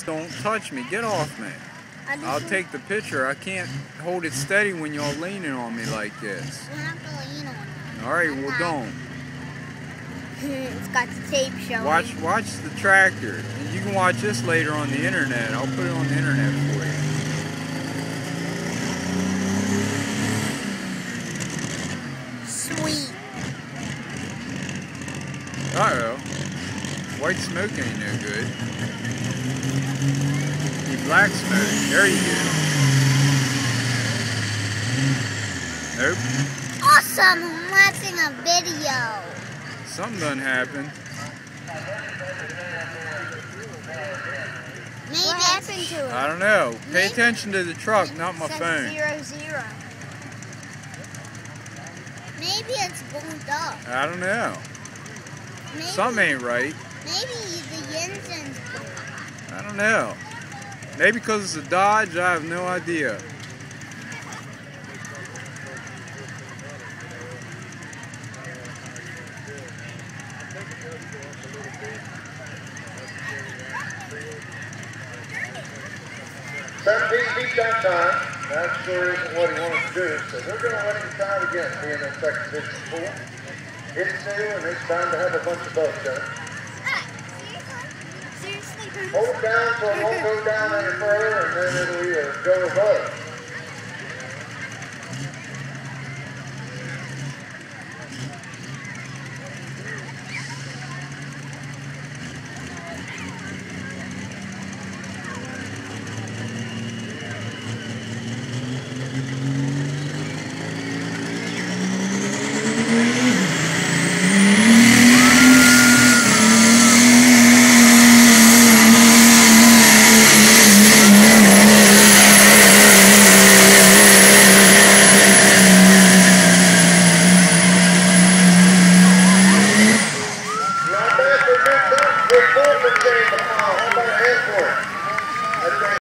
Don't touch me. Get off me. I'll take the picture. I can't hold it steady when you're leaning on me like this. We're not going to lean on it. Alright, well don't. It's got the tape showing. Watch the tractor. And you can watch this later on the internet. I'll put it on the internet for you. Sweet. Uh-oh. White smoke ain't no good. Need black smoke. There you go. Nope. Awesome! I'm watching a video. Something done happened. What happened to it? I don't know. Pay attention to the truck, not my phone. 0-0. Maybe it's boomed up. I don't know. Maybe, Something ain't right. Maybe the engine's boomed. I don't know. Maybe because it's a Dodge, I have no idea. Beat that time. That sure isn't what he wanted to do, so they're going to let him try it again, being in second position pool. It's new, and it's time to have a bunch of boats done. Seriously? Hold it down so it won't go down any further, and then it'll either go above. We're full for getting the power. How about a hand for it?